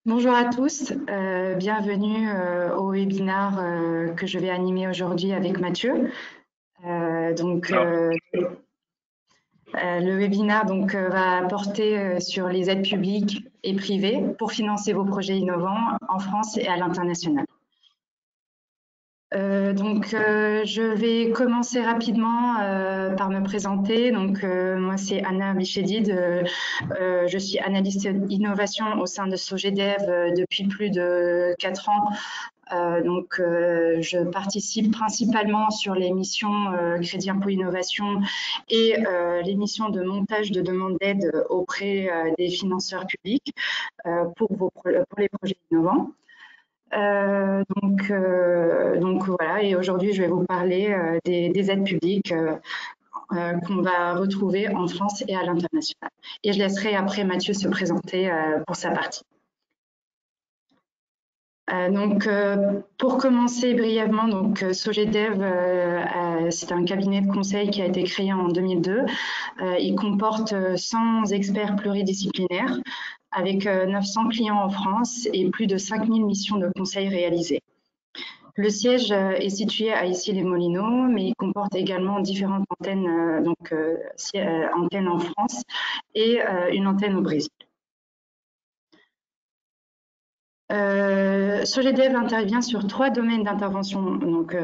Bonjour à tous, bienvenue au webinaire que je vais animer aujourd'hui avec Mathieu. Le webinaire va porter sur les aides publiques et privées pour financer vos projets innovants en France et à l'international. Je vais commencer rapidement par me présenter. Moi, c'est Anna Bichedid. Je suis analyste innovation au sein de Sogedev depuis plus de 4 ans. Je participe principalement sur les missions Crédit Impôt Innovation et les missions de montage de demandes d'aide auprès des financeurs publics pour les projets innovants. Voilà, et aujourd'hui je vais vous parler des aides publiques qu'on va retrouver en France et à l'international. Et je laisserai après Mathieu se présenter pour sa partie. Pour commencer brièvement, Sogedev, c'est un cabinet de conseil qui a été créé en 2002. Il comporte 100 experts pluridisciplinaires avec 900 clients en France et plus de 5000 missions de conseil réalisées. Le siège est situé à Issy-les-Moulineaux, mais il comporte également différentes antennes, antennes en France et une antenne au Brésil. Sogedev intervient sur 3 domaines d'intervention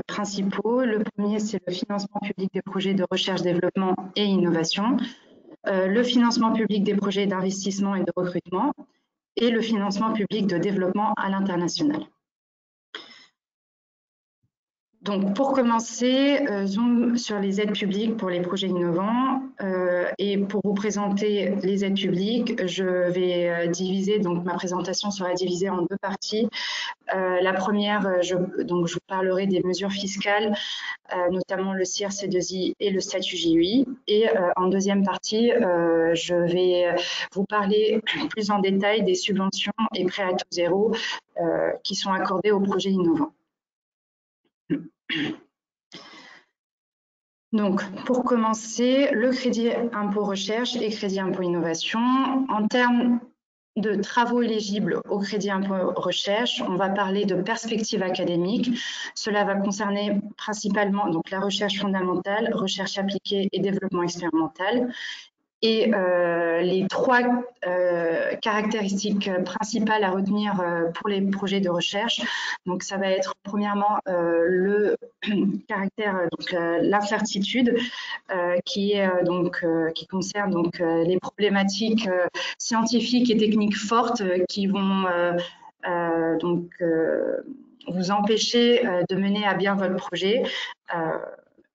principaux. Le premier, c'est le financement public des projets de recherche, développement et innovation, le financement public des projets d'investissement et de recrutement, et le financement public de développement à l'international. Donc, pour commencer, zoom sur les aides publiques pour les projets innovants. Et pour vous présenter les aides publiques, je vais diviser, donc ma présentation sera divisée en 2 parties. La première, je vous parlerai des mesures fiscales, notamment le CIR C2I et le statut JUI. Et en deuxième partie, je vais vous parler plus en détail des subventions et prêts à taux zéro qui sont accordés aux projets innovants. Donc, pour commencer, le crédit impôt recherche et crédit impôt innovation. En termes de travaux éligibles au crédit impôt recherche, on va parler de perspectives académiques. Cela va concerner principalement la recherche fondamentale, recherche appliquée et développement expérimental. Et les 3 caractéristiques principales à retenir pour les projets de recherche, donc ça va être premièrement le caractère, l'incertitude qui concerne les problématiques scientifiques et techniques fortes qui vont vous empêcher de mener à bien votre projet.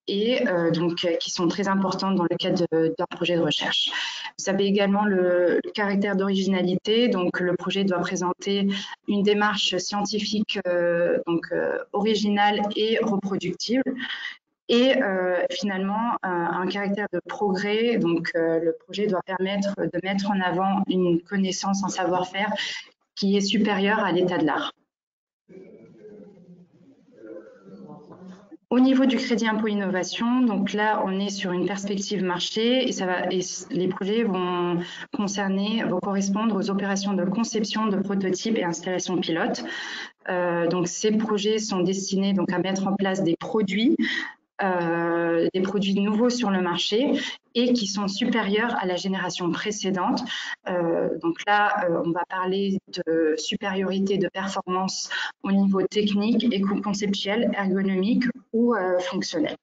Qui sont très importantes dans le cadre d'un projet de recherche. Vous avez également le caractère d'originalité, donc le projet doit présenter une démarche scientifique originale et reproductible. Et finalement, un caractère de progrès, donc le projet doit permettre de mettre en avant une connaissance, un savoir-faire qui est supérieur à l'état de l'art. Au niveau du crédit impôt innovation, donc là, on est sur une perspective marché et les projets vont correspondre aux opérations de conception, de prototypes et installation pilote. Donc, ces projets sont destinés à mettre en place des produits nouveaux sur le marché et qui sont supérieurs à la génération précédente. Donc là, on va parler de supériorité de performance au niveau technique et conceptuel, ergonomique ou fonctionnel.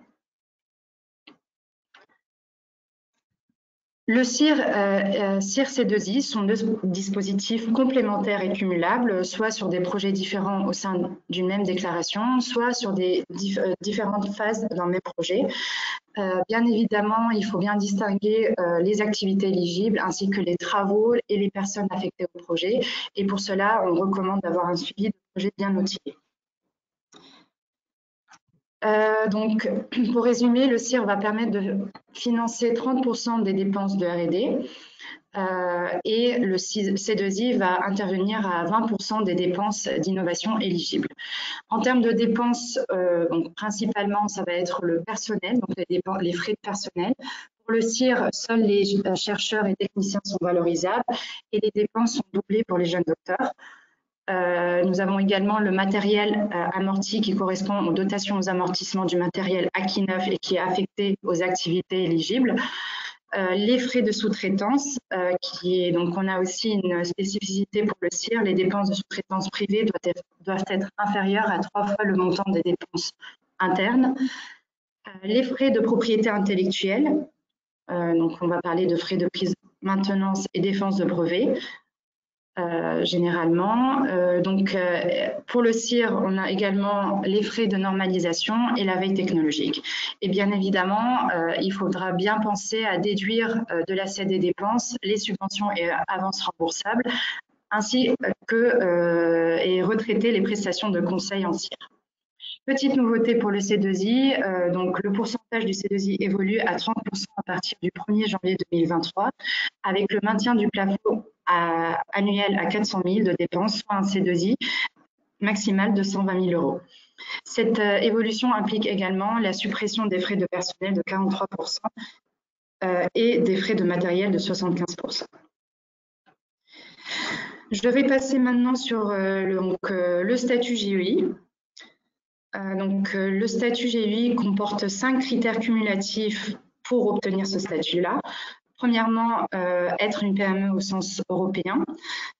Le CIR C2I sont 2 dispositifs complémentaires et cumulables, soit sur des projets différents au sein d'une même déclaration, soit sur des différentes phases d'un même projet. Bien évidemment, il faut bien distinguer les activités éligibles ainsi que les travaux et les personnes affectées au projet. Et pour cela, on recommande d'avoir un suivi de projet bien outillé. Pour résumer, le CIR va permettre de financer 30% des dépenses de R&D et le C2I va intervenir à 20% des dépenses d'innovation éligibles. En termes de dépenses, principalement, ça va être le personnel, donc les frais de personnel. Pour le CIR, seuls les chercheurs et techniciens sont valorisables et les dépenses sont doublées pour les jeunes docteurs. Nous avons également le matériel amorti qui correspond aux dotations aux amortissements du matériel acquis neuf et qui est affecté aux activités éligibles. Les frais de sous-traitance, donc on a aussi une spécificité pour le CIR, les dépenses de sous-traitance privée doivent être inférieures à 3 fois le montant des dépenses internes. Les frais de propriété intellectuelle, donc on va parler de frais de prise, maintenance et défense de brevets. Généralement. Pour le CIR, on a également les frais de normalisation et la veille technologique. Et bien évidemment, il faudra bien penser à déduire de l'assiette des dépenses les subventions et avances remboursables, ainsi que et retraiter les prestations de conseil en CIR. Petite nouveauté pour le C2I, donc le pourcentage du C2I évolue à 30% à partir du 1er janvier 2023, avec le maintien du plafond annuel à 400 000 de dépenses, soit un C2I maximal de 120 000 euros. Cette évolution implique également la suppression des frais de personnel de 43% et des frais de matériel de 75%. Je vais passer maintenant sur le statut JEI. Le statut JEI comporte 5 critères cumulatifs pour obtenir ce statut-là. Premièrement, être une PME au sens européen,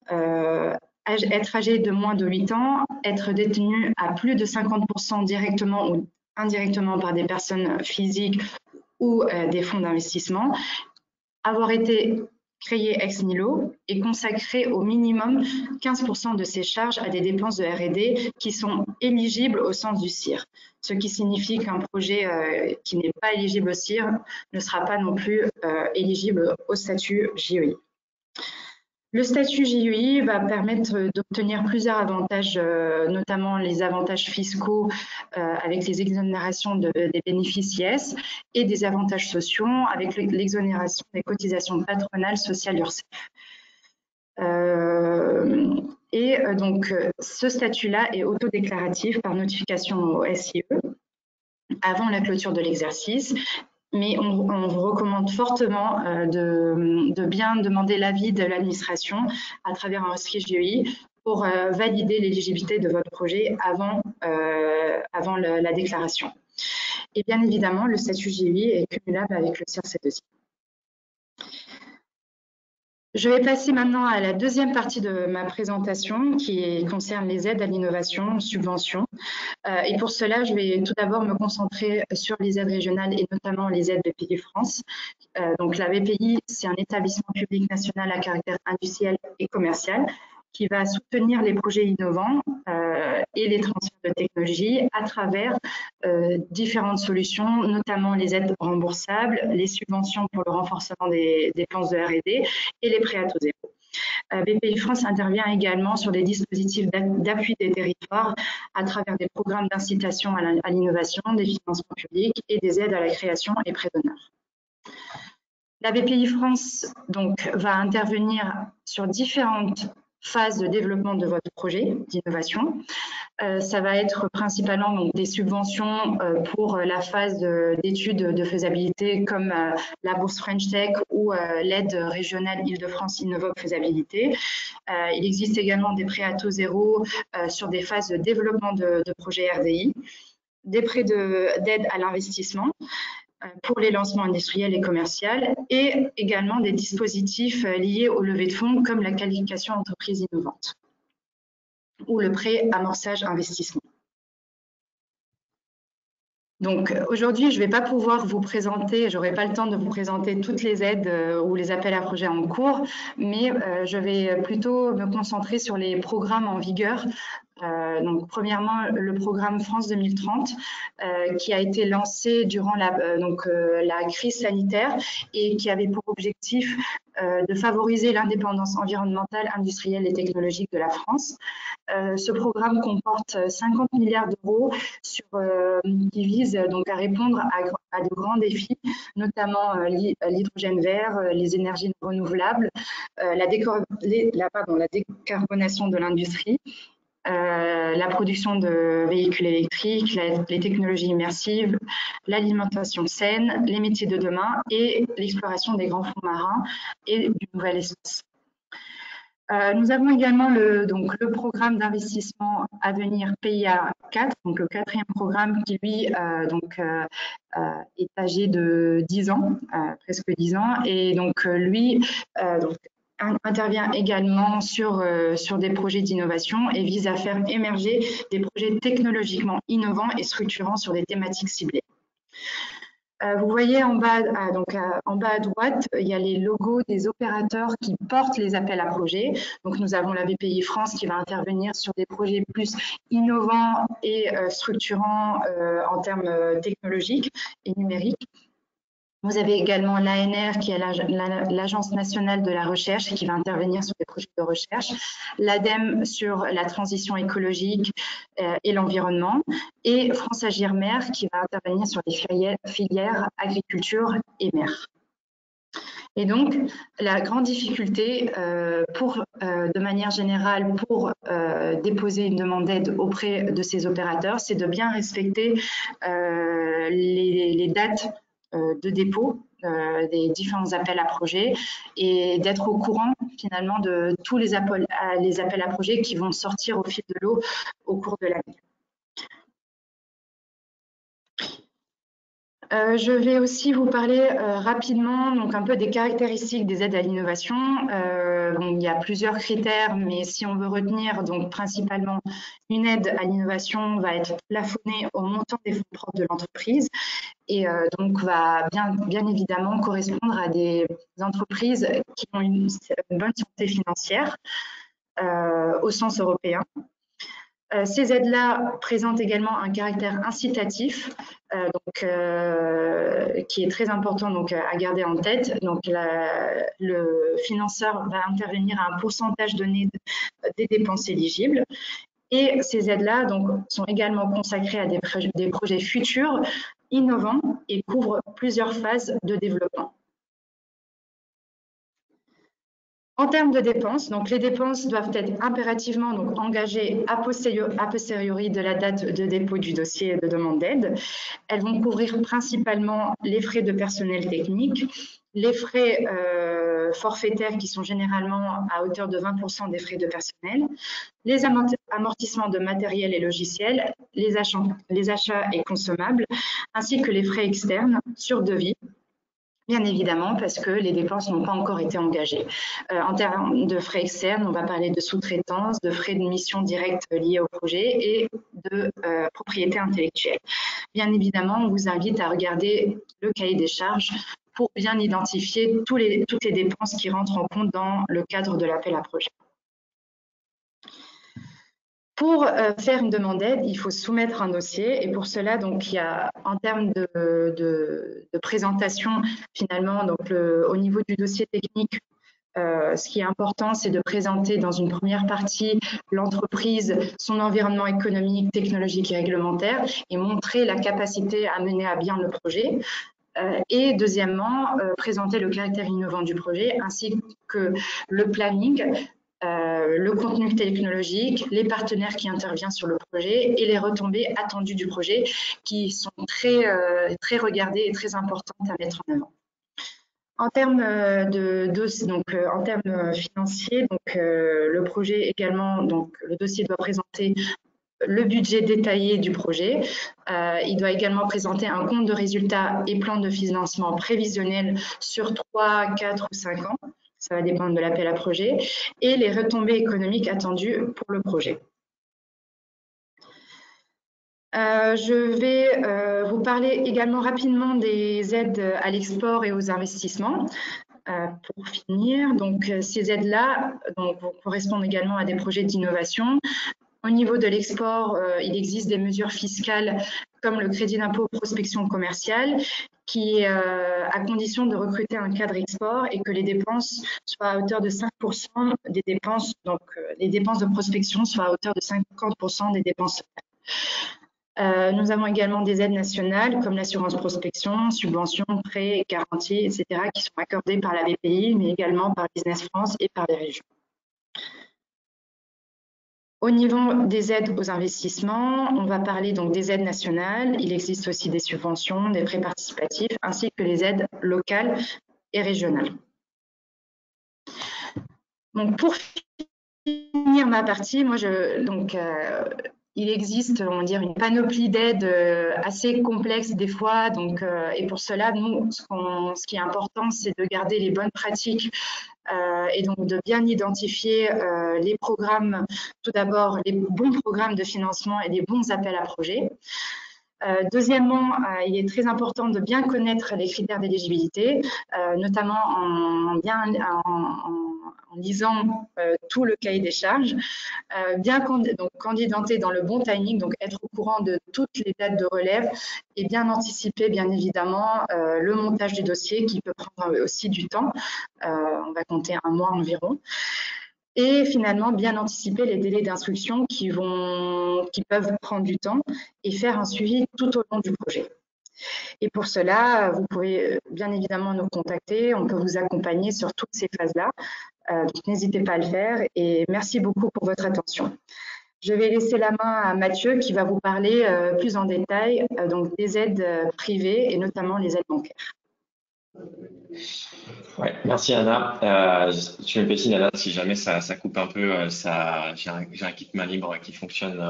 être âgé de moins de 8 ans, être détenu à plus de 50% directement ou indirectement par des personnes physiques ou des fonds d'investissement, avoir été créé ex nihilo et consacrer au minimum 15% de ses charges à des dépenses de R&D qui sont éligibles au sens du CIR, ce qui signifie qu'un projet qui n'est pas éligible au CIR ne sera pas non plus éligible au statut JEI. Le statut JEI va permettre d'obtenir plusieurs avantages, notamment les avantages fiscaux avec les exonérations des bénéfices IS et des avantages sociaux avec l'exonération des cotisations patronales sociales URSSAF. Ce statut-là est autodéclaratif par notification au SIE avant la clôture de l'exercice. Mais on vous recommande fortement de bien demander l'avis de l'administration à travers un dossier JEI pour valider l'éligibilité de votre projet avant la déclaration. Et bien évidemment, le statut JEI est cumulable avec le CIR-C2I. Je vais passer maintenant à la deuxième partie de ma présentation qui concerne les aides à l'innovation, subventions. Et pour cela, je vais tout d'abord me concentrer sur les aides régionales et notamment les aides BPI France. Donc la BPI, c'est un établissement public national à caractère industriel et commercial qui va soutenir les projets innovants et les transferts de technologie à travers différentes solutions, notamment les aides remboursables, les subventions pour le renforcement des dépenses de R&D et les prêts à taux zéro. BPI France intervient également sur des dispositifs d'appui des territoires à travers des programmes d'incitation à l'innovation, des financements publics et des aides à la création et prêts d'honneur. La BPI France donc, va intervenir sur différentes phases de développement de votre projet d'innovation. Ça va être principalement donc, des subventions pour la phase d'études de faisabilité comme la bourse French Tech ou l'aide régionale Île-de-France Innovoc Faisabilité. Il existe également des prêts à taux zéro sur des phases de développement de projets RDI, des prêts d'aide à l'investissement pour les lancements industriels et commerciaux et également des dispositifs liés au levée de fonds comme la qualification d'entreprise innovante ou le prêt amorçage investissement. Donc aujourd'hui, je ne vais pas pouvoir vous présenter, je n'aurai pas le temps de vous présenter toutes les aides ou les appels à projets en cours, mais je vais plutôt me concentrer sur les programmes en vigueur. Donc premièrement, le programme France 2030 qui a été lancé durant la crise sanitaire et qui avait pour objectif de favoriser l'indépendance environnementale, industrielle et technologique de la France. Ce programme comporte 50 milliards d'euros qui visent donc à répondre à de grands défis, notamment l'hydrogène vert, les énergies renouvelables, la décarbonation de l'industrie, la production de véhicules électriques, les technologies immersives, l'alimentation saine, les métiers de demain et l'exploration des grands fonds marins et du nouvel espace. Nous avons également le programme d'investissement à venir PIA 4, donc le quatrième programme qui, lui, est âgé de 10 ans, presque 10 ans. Et donc, lui intervient également sur des projets d'innovation et vise à faire émerger des projets technologiquement innovants et structurants sur des thématiques ciblées. Vous voyez en bas, en bas à droite, il y a les logos des opérateurs qui portent les appels à projets. Donc, nous avons la BPI France qui va intervenir sur des projets plus innovants et structurants en termes technologiques et numériques. Vous avez également l'ANR, qui est l'Agence nationale de la recherche, qui va intervenir sur des projets de recherche, l'ADEME sur la transition écologique et l'environnement, et France Agir Mer, qui va intervenir sur les filières agriculture et mer. Et donc, la grande difficulté, de manière générale, pour déposer une demande d'aide auprès de ces opérateurs, c'est de bien respecter les dates de dépôt des différents appels à projets et d'être au courant finalement de tous les appels à projets qui vont sortir au fil de l'eau au cours de l'année. Je vais aussi vous parler rapidement donc un peu des caractéristiques des aides à l'innovation. Il y a plusieurs critères, mais si on veut retenir, donc principalement une aide à l'innovation va être plafonnée au montant des fonds propres de l'entreprise et donc va bien évidemment correspondre à des entreprises qui ont une bonne santé financière au sens européen. Ces aides-là présentent également un caractère incitatif, qui est très important donc, à garder en tête. Donc, le financeur va intervenir à un pourcentage donné des dépenses éligibles. Et ces aides-là sont également consacrées à des projets futurs, innovants et couvrent plusieurs phases de développement. En termes de dépenses, donc les dépenses doivent être impérativement engagées a posteriori de la date de dépôt du dossier de demande d'aide. Elles vont couvrir principalement les frais de personnel technique, les frais forfaitaires qui sont généralement à hauteur de 20% des frais de personnel, les amortissements de matériel et logiciels, les achats et consommables, ainsi que les frais externes sur devis. Bien évidemment, parce que les dépenses n'ont pas encore été engagées. En termes de frais externes, on va parler de sous-traitance, de frais de mission directe liés au projet et de propriété intellectuelle. Bien évidemment, on vous invite à regarder le cahier des charges pour bien identifier toutes les dépenses qui rentrent en compte dans le cadre de l'appel à projet. Pour faire une demande d'aide, il faut soumettre un dossier et pour cela, donc, il y a en termes de présentation, finalement, donc, au niveau du dossier technique, ce qui est important, c'est de présenter dans une première partie l'entreprise, son environnement économique, technologique et réglementaire et montrer la capacité à mener à bien le projet. Et deuxièmement, présenter le caractère innovant du projet ainsi que le planning, le contenu technologique, les partenaires qui interviennent sur le projet et les retombées attendues du projet qui sont très regardées et très importantes à mettre en avant. En termes en termes financiers, le projet également, le dossier doit présenter le budget détaillé du projet. Il doit également présenter un compte de résultats et plan de financement prévisionnel sur 3, 4 ou 5 ans. Ça va dépendre de l'appel à projet, et les retombées économiques attendues pour le projet. Je vais vous parler également rapidement des aides à l'export et aux investissements. Pour finir, donc ces aides-là correspondent également à des projets d'innovation. Au niveau de l'export, il existe des mesures fiscales comme le crédit d'impôt prospection commerciale qui, à condition de recruter un cadre export et que les dépenses soient à hauteur de 5% des dépenses, donc les dépenses de prospection soient à hauteur de 50% des dépenses. Nous avons également des aides nationales comme l'assurance prospection, subventions, prêts, garanties, etc. qui sont accordées par la BPI, mais également par Business France et par les régions. Au niveau des aides aux investissements, on va parler donc des aides nationales. Il existe aussi des subventions, des prêts participatifs, ainsi que les aides locales et régionales. Donc pour finir ma partie, moi, il existe, on va dire, une panoplie d'aides assez complexe des fois. Donc, et pour cela, nous, ce qui est important, c'est de garder les bonnes pratiques et donc de bien identifier les programmes, tout d'abord les bons programmes de financement et les bons appels à projets. Deuxièmement, il est très important de bien connaître les critères d'éligibilité, notamment en lisant tout le cahier des charges, bien candidater dans le bon timing, donc être au courant de toutes les dates de relève et bien anticiper, bien évidemment, le montage du dossier qui peut prendre aussi du temps. On va compter un mois environ. Et finalement, bien anticiper les délais d'instruction qui peuvent prendre du temps et faire un suivi tout au long du projet. Et pour cela, vous pouvez bien évidemment nous contacter. On peut vous accompagner sur toutes ces phases-là. Donc, n'hésitez pas à le faire. Et merci beaucoup pour votre attention. Je vais laisser la main à Mathieu qui va vous parler plus en détail donc des aides privées et notamment les aides bancaires. Ouais, merci Anna. Tu me pétines Anna, si jamais ça coupe un peu, j'ai un kit main libre qui fonctionne,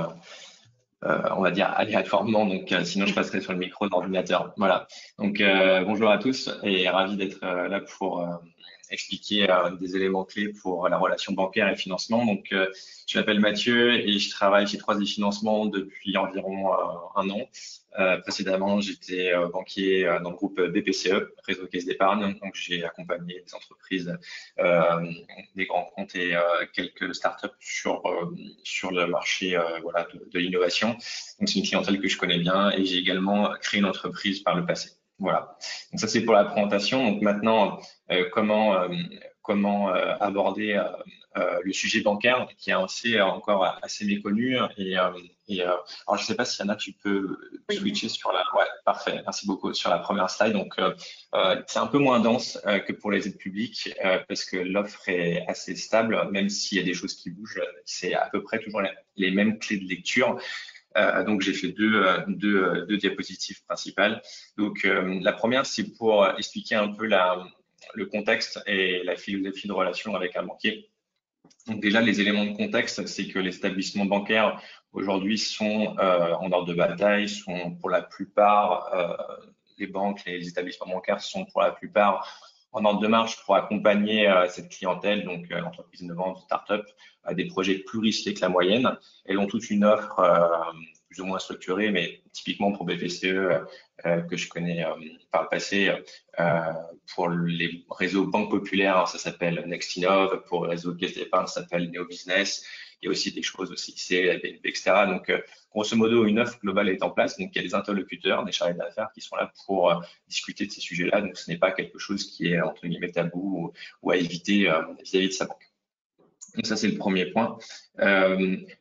on va dire aléatoirement, donc sinon je passerai sur le micro de l'ordinateur. Voilà. Donc bonjour à tous et ravi d'être là pour expliquer des éléments clés pour la relation bancaire et financement. Donc je m'appelle Mathieu et je travaille chez 3i Financement depuis environ un an. Précédemment, j'étais banquier dans le groupe BPCE, Réseau Caisse d'Épargne. Donc, j'ai accompagné des entreprises, des grands comptes et quelques startups sur le marché voilà, de l'innovation. Donc, c'est une clientèle que je connais bien et j'ai également créé une entreprise par le passé. Voilà. Donc, ça, c'est pour la présentation. Donc, maintenant, comment aborder le sujet bancaire qui est encore assez méconnu alors, je ne sais pas si Anna, tu peux switcher sur la… Ouais, parfait, merci beaucoup. Sur la première slide, donc c'est un peu moins dense que pour les aides publiques parce que l'offre est assez stable, même s'il y a des choses qui bougent, c'est à peu près toujours les mêmes clés de lecture. Donc, j'ai fait deux diapositives principales. Donc, la première, c'est pour expliquer un peu le contexte et la philosophie de relation avec un banquier. Donc déjà, les éléments de contexte, c'est que les établissements bancaires aujourd'hui sont en ordre de bataille, sont pour la plupart, les banques, les établissements bancaires sont pour la plupart en ordre de marche pour accompagner cette clientèle, donc l'entreprise innovantes, start-up, des projets plus risqués que la moyenne. Elles ont toute une offre plus ou moins structurée, mais typiquement pour BPCE, que je connais par le passé, pour les réseaux banques populaires, ça s'appelle Nextinov, pour le réseau Caisse d'Épargne, ça s'appelle Neo Business. Il y a aussi des choses aussi, la BNP, etc. Donc, grosso modo, une offre globale est en place. Donc, il y a des interlocuteurs, des chargés d'affaires qui sont là pour discuter de ces sujets-là. Donc, ce n'est pas quelque chose qui est, entre guillemets, tabou ou à éviter vis-à-vis de sa banque. Donc, ça, c'est le premier point.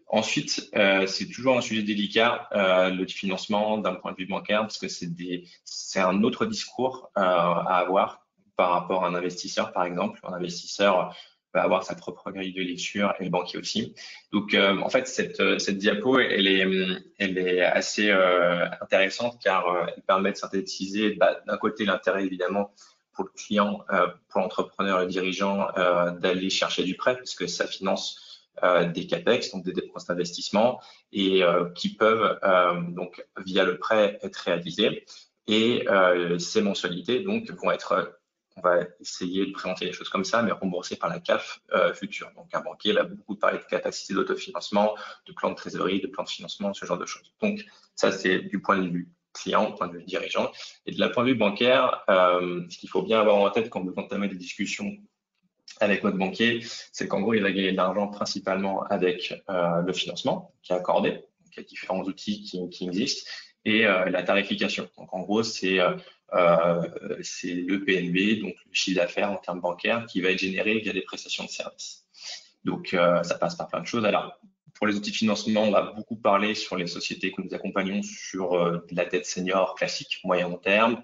Ensuite, c'est toujours un sujet délicat, le financement d'un point de vue bancaire, parce que c'est un autre discours à avoir par rapport à un investisseur, par exemple. Un investisseur va avoir sa propre grille de lecture et le banquier aussi. Donc, en fait, cette diapo, elle est assez intéressante car elle permet de synthétiser d'un côté l'intérêt évidemment pour le client, pour l'entrepreneur, le dirigeant, d'aller chercher du prêt parce que ça finance des capex, donc des dépenses d'investissement et qui peuvent donc via le prêt être réalisées et ces mensualités donc vont être on va essayer de présenter les choses comme ça, mais remboursées par la CAF future. Donc, un banquier va beaucoup parler de capacité d'autofinancement, de plan de trésorerie, de plan de financement, ce genre de choses. Donc, ça, c'est du point de vue client, point de vue dirigeant. Et de la point de vue bancaire, ce qu'il faut bien avoir en tête quand vous entamez des discussions avec votre banquier, c'est qu'en gros, il va gagner de l'argent principalement avec le financement qui est accordé. Donc, il y a différents outils qui existent et la tarification. Donc, en gros, c'est le PNB, donc le chiffre d'affaires en termes bancaires, qui va être généré via des prestations de services. Donc, ça passe par plein de choses. Alors, pour les outils de financement, on va beaucoup parler sur les sociétés que nous accompagnons sur de la dette senior classique, moyen long terme,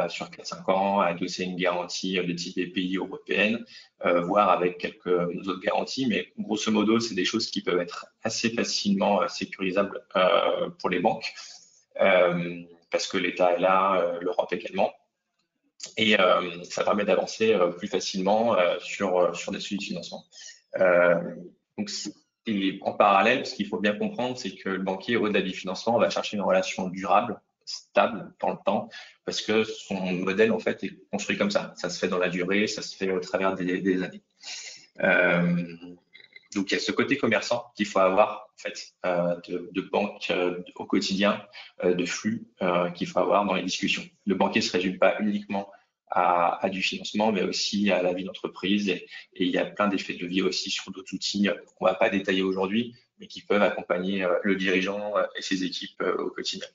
sur 4-5 ans, adosser une garantie de type BPI européenne, voire avec quelques autres garanties. Mais grosso modo, c'est des choses qui peuvent être assez facilement sécurisables pour les banques, parce que l'État est là, l'Europe également. Et ça permet d'avancer plus facilement sur des sujets de financement. Donc, et en parallèle, ce qu'il faut bien comprendre, c'est que le banquier, au-delà du financement, va chercher une relation durable, stable dans le temps, parce que son modèle, en fait, est construit comme ça. Ça se fait dans la durée, ça se fait au travers des années. Donc, il y a ce côté commerçant qu'il faut avoir, en fait, de banque au quotidien, de flux qu'il faut avoir dans les discussions. Le banquier ne se résume pas uniquement à du financement, mais aussi à la vie d'entreprise. Et il y a plein d'effets de levier aussi sur d'autres outils qu'on ne va pas détailler aujourd'hui, mais qui peuvent accompagner le dirigeant et ses équipes au quotidien.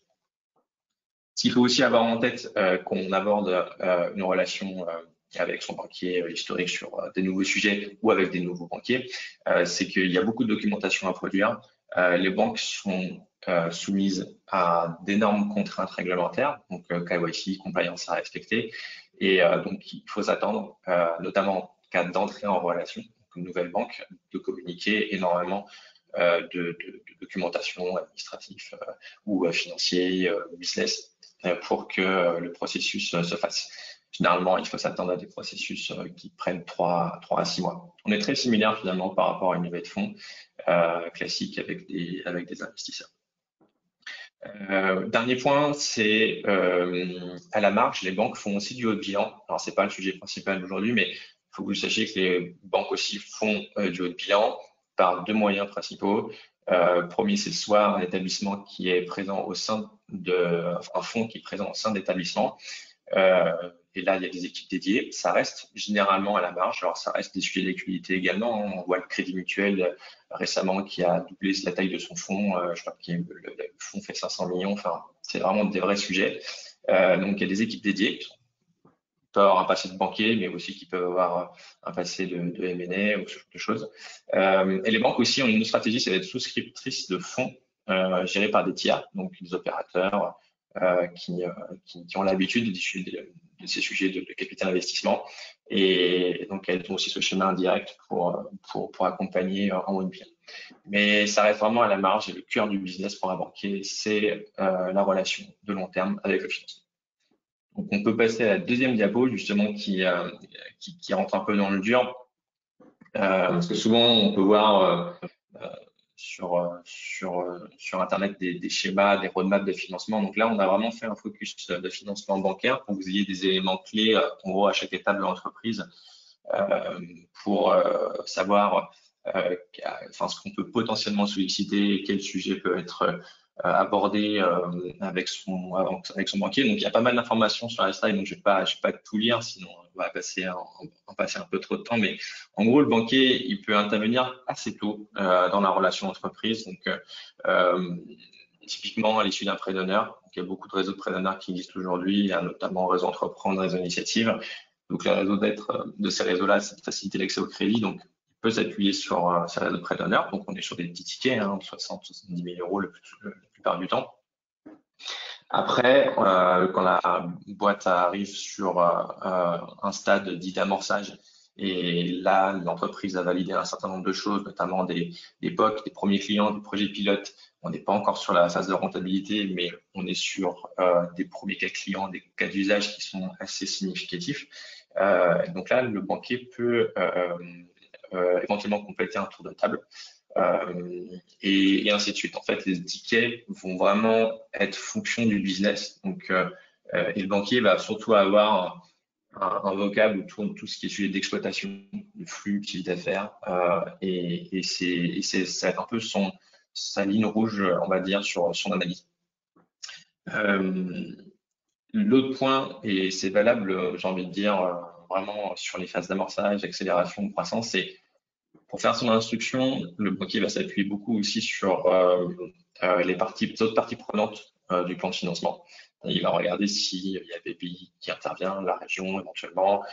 Ce qu'il faut aussi avoir en tête qu'on aborde une relation avec son banquier historique sur des nouveaux sujets ou avec des nouveaux banquiers, c'est qu'il y a beaucoup de documentation à produire. Les banques sont soumises à d'énormes contraintes réglementaires, donc KYC, compliance à respecter, et donc il faut s'attendre, notamment en cas d'entrée en relation, donc une nouvelle banque, de communiquer énormément de documentation administrative ou financier, business, pour que le processus se fasse. Généralement, il faut s'attendre à des processus qui prennent 3 à 6 mois. On est très similaire finalement par rapport à une levée de fonds classique avec des investisseurs. Dernier point, c'est à la marge, les banques font aussi du haut de bilan. Alors, c'est pas le sujet principal aujourd'hui, mais il faut que vous sachiez que les banques aussi font du haut de bilan par 2 moyens principaux. Premier, c'est soit un établissement qui est présent au sein un fonds qui est présent au sein d'établissements. Et là, il y a des équipes dédiées. Ça reste généralement à la marge. Alors, ça reste des sujets de liquidité également. On voit le Crédit Mutuel récemment qui a doublé la taille de son fonds. Je crois que le fonds fait 500 millions. Enfin, c'est vraiment des vrais sujets. Donc, il y a des équipes dédiées qui peuvent avoir un passé de banquier, mais aussi qui peuvent avoir un passé de M&A ou ce genre de choses. Et les banques aussi ont une stratégie, c'est d'être souscriptrices de fonds gérés par des tiers, donc des opérateurs qui ont l'habitude de discuter de ces sujets de capital investissement. Et donc, elles ont aussi ce chemin indirect pour accompagner en haut de bilan. Mais ça reste vraiment à la marge et le cœur du business pour un banquier, c'est la relation de long terme avec le financement. Donc, on peut passer à la deuxième diapo, justement, qui rentre un peu dans le dur. Parce que souvent, on peut voir sur Internet des schémas, des roadmaps de financement. Donc là, on a vraiment fait un focus de financement bancaire pour que vous ayez des éléments clés, en gros, à chaque étape de l'entreprise pour savoir ce qu'on peut potentiellement solliciter, quel sujet peut être abordé avec son banquier. Donc, il y a pas mal d'informations sur la slide, donc je vais pas tout lire, sinon on va passer un peu trop de temps. Mais en gros, le banquier, il peut intervenir assez tôt dans la relation entreprise. Donc, typiquement à l'issue d'un prêt d'honneur. Il y a beaucoup de réseaux de prêt d'honneur qui existent aujourd'hui. Il y a notamment Réseau Entreprendre, Réseau Initiative. Donc, le réseau d'être de ces réseaux-là, c'est de faciliter l'accès au crédit. Donc, il peut s'appuyer sur ces réseaux de prêt d'honneur. Donc, on est sur des petits tickets, 60 70 000 euros la plupart du temps. Après, quand la boîte arrive sur un stade dit d'amorçage, et là, l'entreprise a validé un certain nombre de choses, notamment des POC, des premiers clients, des projets pilotes. On n'est pas encore sur la phase de rentabilité, mais on est sur des premiers cas clients, des cas d'usage qui sont assez significatifs. Donc là, le banquier peut éventuellement compléter un tour de table. Et ainsi de suite. En fait, les tickets vont vraiment être fonction du business. Donc, et le banquier va surtout avoir un vocable autour de tout ce qui est sujet d'exploitation, de flux, chiffre d'affaires, et c'est un peu sa ligne rouge, on va dire, sur son analyse. L'autre point, et c'est valable, j'ai envie de dire, vraiment sur les phases d'amorçage, accélération, de croissance, c'est pour faire son instruction, le banquier va s'appuyer beaucoup aussi sur les autres parties prenantes du plan de financement. Il va regarder s'il y a des pays qui interviennent, la région éventuellement,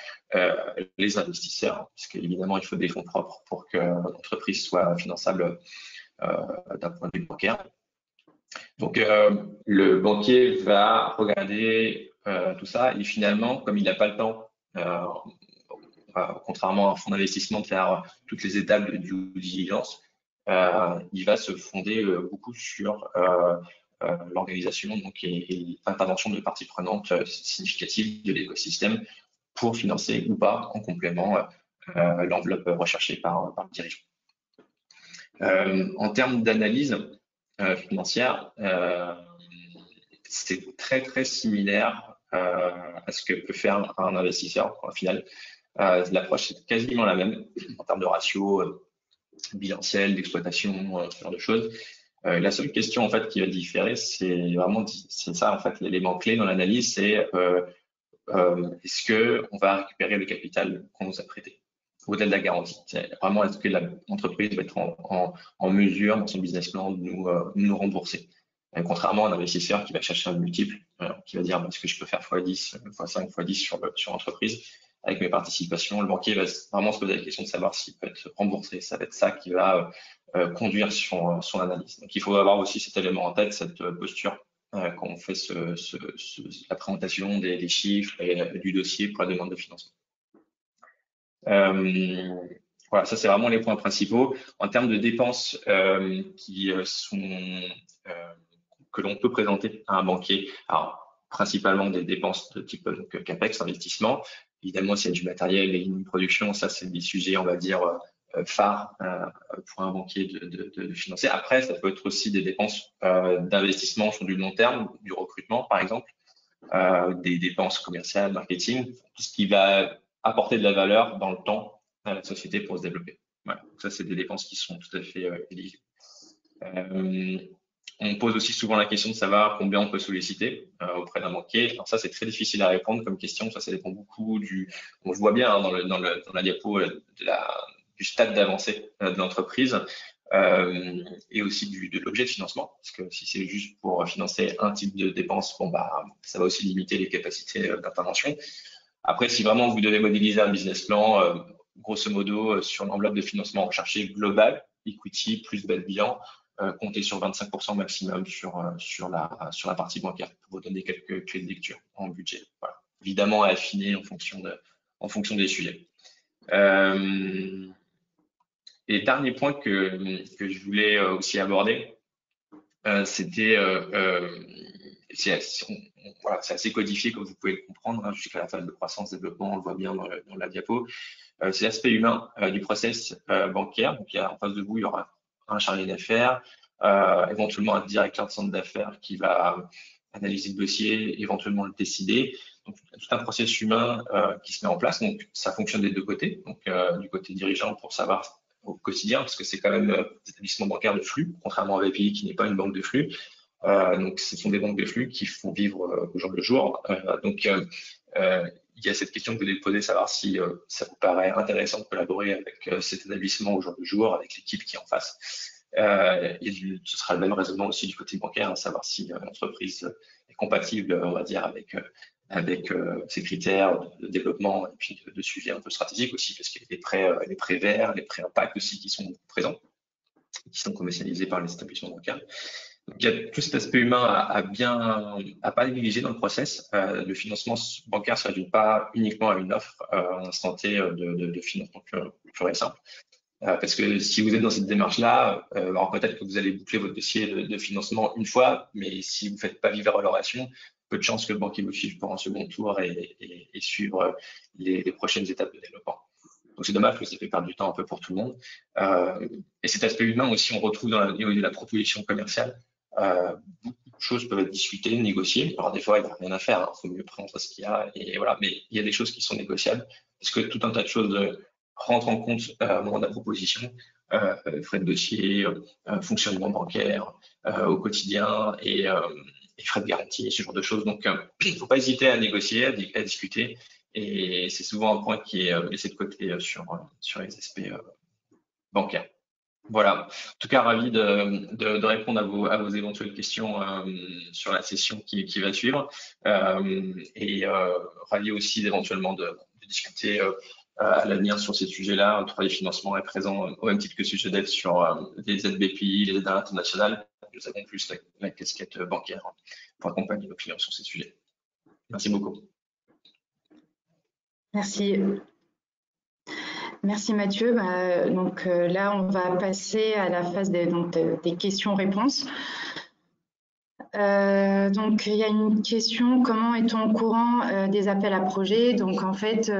les investisseurs, parce qu'évidemment, il faut des fonds propres pour que l'entreprise soit finançable d'un point de vue bancaire. Donc, le banquier va regarder tout ça et finalement, comme il n'a pas le temps, contrairement à un fonds d'investissement, de faire toutes les étapes de due diligence, il va se fonder beaucoup sur l'organisation et l'intervention de parties prenantes significatives de l'écosystème pour financer ou pas en complément l'enveloppe recherchée par le dirigeant. En termes d'analyse financière, c'est très similaire à ce que peut faire un investisseur. Au final, l'approche est quasiment la même en termes de ratio bilanciel, d'exploitation, ce genre de choses. La seule question en fait qui va différer, c'est ça en fait l'élément clé dans l'analyse, c'est est-ce que on va récupérer le capital qu'on nous a prêté au-delà de la garantie. C'est vraiment est-ce que l'entreprise va être en mesure dans son business plan de nous rembourser. Contrairement à un investisseur qui va chercher un multiple, qui va dire est-ce que je peux faire x10, x5, x10 sur l'entreprise avec mes participations, le banquier va vraiment se poser la question de savoir s'il peut être remboursé. Ça va être ça qui va conduire son analyse. Donc il faut avoir aussi cet élément en tête, cette posture quand on fait la présentation des chiffres et du dossier pour la demande de financement. Voilà, ça c'est vraiment les points principaux. En termes de dépenses que l'on peut présenter à un banquier, alors principalement des dépenses de type CAPEX, investissement. Évidemment, s'il y a du matériel et une production, ça c'est des sujets, on va dire, phares pour un banquier de financer. Après, ça peut être aussi des dépenses d'investissement sur du long terme, du recrutement par exemple, des dépenses commerciales, marketing, tout ce qui va apporter de la valeur dans le temps à la société pour se développer. Voilà. Donc ça, c'est des dépenses qui sont tout à fait éligibles. On pose aussi souvent la question de savoir combien on peut solliciter auprès d'un banquier. Alors ça, c'est très difficile à répondre comme question. Ça dépend beaucoup on le voit bien hein, dans la diapo du stade d'avancée de l'entreprise et aussi de l'objet de financement. Parce que si c'est juste pour financer un type de dépense, bon, bah, ça va aussi limiter les capacités d'intervention. Après, si vraiment vous devez modéliser un business plan, grosso modo, sur l'enveloppe de financement recherché global, equity plus bel bilan, comptez sur 25% maximum sur la partie bancaire pour vous donner quelques clés de lecture en budget. Voilà. Évidemment, à affiner en fonction des sujets. Et dernier point que je voulais aussi aborder, c'était c'est assez codifié comme vous pouvez le comprendre hein, jusqu'à la phase de croissance développement, on le voit bien dans la diapo. C'est l'aspect humain du process bancaire. Donc, en face de vous, il y aura un chargé d'affaires, éventuellement un directeur de centre d'affaires qui va analyser le dossier, éventuellement le décider. Donc, tout un process humain qui se met en place. Donc, ça fonctionne des deux côtés. Donc, du côté dirigeant pour savoir au quotidien, parce que c'est quand même des établissements bancaires de flux, contrairement à BPI qui n'est pas une banque de flux. Donc, ce sont des banques de flux qui font vivre au jour le jour. Donc, il y a cette question que vous devez poser, savoir si ça vous paraît intéressant de collaborer avec cet établissement au jour le jour, avec l'équipe qui est en face. Et ce sera le même raisonnement aussi du côté bancaire, à savoir si l'entreprise est compatible, on va dire, avec ces critères de développement et puis de suivi un peu stratégique aussi, parce qu'il y a les prêts verts, les prêts impact aussi qui sont présents, qui sont commercialisés par les établissements bancaires. Donc, il y a tout cet aspect humain à pas négliger dans le process. Le financement bancaire ne se réduit pas uniquement à une offre à un instant T de financement pur et simple. Parce que si vous êtes dans cette démarche-là, alors peut-être que vous allez boucler votre dossier de financement une fois, mais si vous ne faites pas vivre la relation, peu de chances que le banquier vous suive pour un second tour et suivre les prochaines étapes de développement. Donc c'est dommage que ça fait perdre du temps un peu pour tout le monde. Et cet aspect humain aussi, on retrouve dans la proposition commerciale. Beaucoup de choses peuvent être discutées, négociées. Alors des fois, il n'y a rien à faire, il faut mieux prendre ce qu'il y a. Et voilà, mais il y a des choses qui sont négociables, parce que tout un tas de choses rentrent en compte au moment de la proposition. Frais de dossier, fonctionnement bancaire au quotidien et frais de garantie, ce genre de choses. Donc, il ne faut pas hésiter à négocier, à discuter. Et c'est souvent un point qui est laissé de côté sur les aspects bancaires. Voilà. En tout cas, ravi de répondre à vos éventuelles questions sur la session qui va suivre. Et ravi aussi éventuellement de discuter à l'avenir sur ces sujets-là. Le troisième financement est présent au même titre que sujet d'aide sur les aides BPI, les aides internationales. Nous avons plus la casquette bancaire pour accompagner nos clients sur ces sujets. Merci beaucoup. Merci. Merci Mathieu. Donc là, on va passer à la phase des questions-réponses. Donc, il y a une question, comment est-on au courant des appels à projets? Donc, en fait,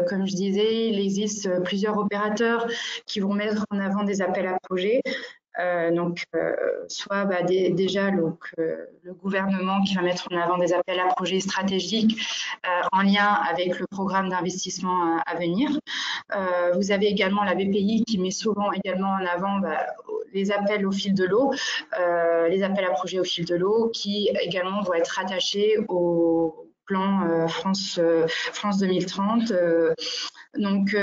comme je disais, il existe plusieurs opérateurs qui vont mettre en avant des appels à projets. Soit déjà le gouvernement qui va mettre en avant des appels à projets stratégiques en lien avec le programme d'investissement à venir. Vous avez également la BPI qui met souvent également en avant les appels au fil de l'eau, les appels à projets au fil de l'eau qui également vont être rattachés au plan France 2030. Donc,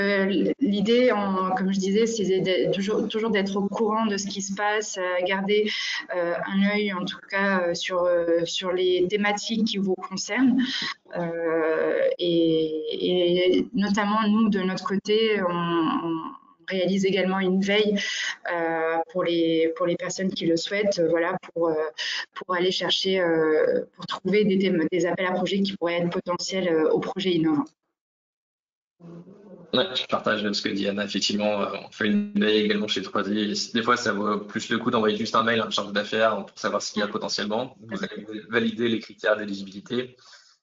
l'idée, comme je disais, c'est toujours d'être au courant de ce qui se passe, garder un œil, en tout cas, sur les thématiques qui vous concernent. Et notamment, nous, de notre côté, on réalise également une veille pour les personnes qui le souhaitent, voilà, pour aller chercher, pour trouver des appels à projets qui pourraient être potentiels aux projets innovants. Ouais, je partage ce que dit Anna. Effectivement, on fait une veille également chez 3i. Des fois, ça vaut plus le coup d'envoyer juste un mail à un chargé d'affaires pour savoir ce qu'il y a potentiellement. Vous allez valider les critères d'éligibilité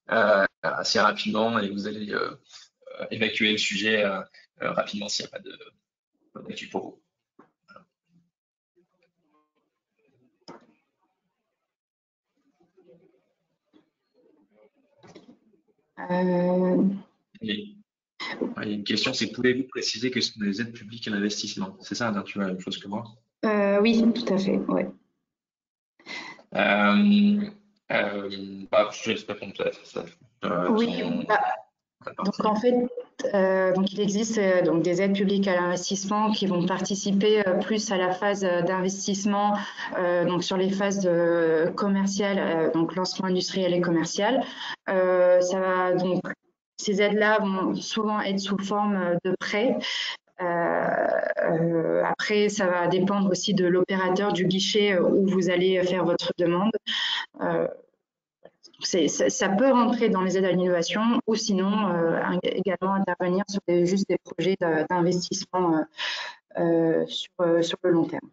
assez rapidement et vous allez évacuer le sujet rapidement s'il n'y a pas d'actu pour vous. Il y a une question, c'est pouvez-vous préciser que ce sont des aides publiques à l'investissement? C'est ça, tu vois la même chose que moi? Oui, tout à fait, ouais. Je laisse répondre ça. Oui, donc en fait, donc il existe donc des aides publiques à l'investissement qui vont participer plus à la phase d'investissement, donc sur les phases commerciales, donc lancement industriel et commercial. Donc ces aides-là vont souvent être sous forme de prêts. Après, ça va dépendre aussi de l'opérateur du guichet où vous allez faire votre demande. Ça peut rentrer dans les aides à l'innovation ou sinon également intervenir sur juste des projets d'investissement sur le long terme.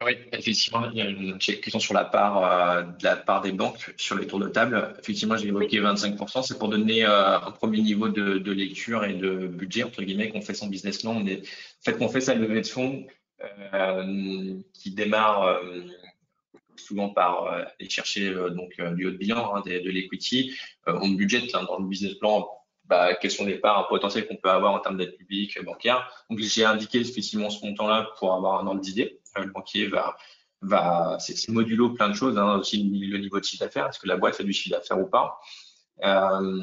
Oui, effectivement, il y a une question sur la part des banques sur les tours de table. Effectivement, j'ai évoqué 25%. C'est pour donner un premier niveau de lecture et de budget, entre guillemets, qu'on fait son business plan. Qu'on fait sa levée de fonds qui démarre souvent par aller chercher du haut de bilan, de l'equity. On budgète dans le business plan quelles sont les parts potentielles qu'on peut avoir en termes d'aide publique bancaire. Donc, j'ai indiqué effectivement ce montant-là pour avoir un ordre d'idée. Le banquier c'est modulo plein de choses, aussi le niveau de chiffre d'affaires. Est-ce que la boîte fait du chiffre d'affaires ou pas?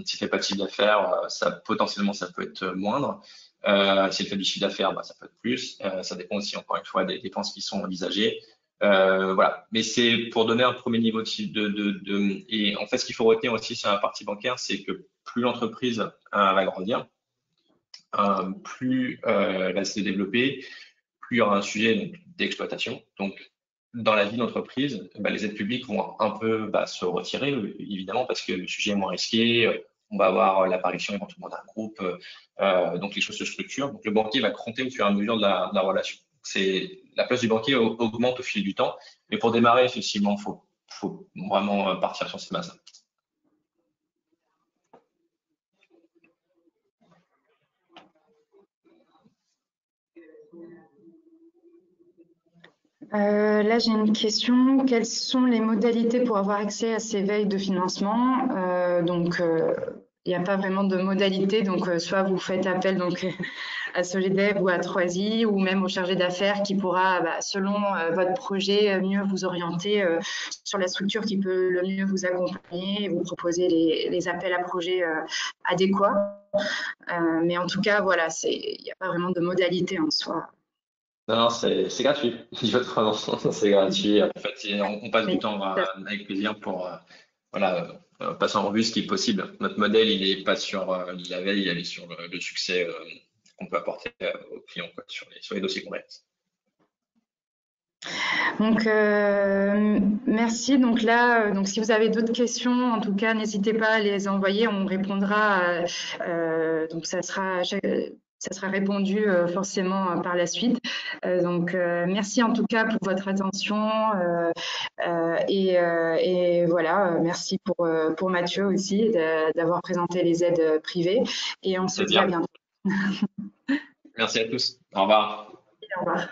S'il fait pas de chiffre d'affaires, potentiellement, ça peut être moindre. Si elle fait du chiffre d'affaires, ça peut être plus. Ça dépend aussi, encore une fois, des dépenses qui sont envisagées. Voilà, mais c'est pour donner un premier niveau et en fait, ce qu'il faut retenir aussi sur la partie bancaire, c'est que plus l'entreprise va grandir, plus elle va se développer, plus il y aura un sujet d'exploitation. Donc, dans la vie d'entreprise, les aides publiques vont un peu se retirer, évidemment, parce que le sujet est moins risqué. On va avoir l'apparition éventuellement d'un groupe, donc les choses se structurent. Donc, le banquier va compter au fur et à mesure de la relation. La place du banquier augmente au fil du temps. Mais pour démarrer, effectivement, il faut vraiment partir sur cette base. Là, j'ai une question. Quelles sont les modalités pour avoir accès à ces veilles de financement? Il n'y a pas vraiment de modalité. Donc, soit vous faites appel à Solidev ou à 3i ou même au chargé d'affaires qui pourra, selon votre projet, mieux vous orienter sur la structure qui peut le mieux vous accompagner et vous proposer les appels à projets adéquats. Mais en tout cas, voilà, il n'y a pas vraiment de modalité en soi. Non, c'est gratuit. C'est gratuit. En fait, on passe du temps avec plaisir pour passer en revue ce qui est possible. Notre modèle, il n'est pas sur la veille, il est sur le succès qu'on peut apporter aux clients sur les dossiers complexes. Donc, merci. Donc là, si vous avez d'autres questions, en tout cas, n'hésitez pas à les envoyer. On répondra. Donc, ça sera ça sera répondu forcément par la suite. Donc, merci en tout cas pour votre attention et voilà, merci pour Mathieu aussi d'avoir présenté les aides privées et on se dit à Plaisir. bientôt. Merci à tous. Au revoir. Au revoir.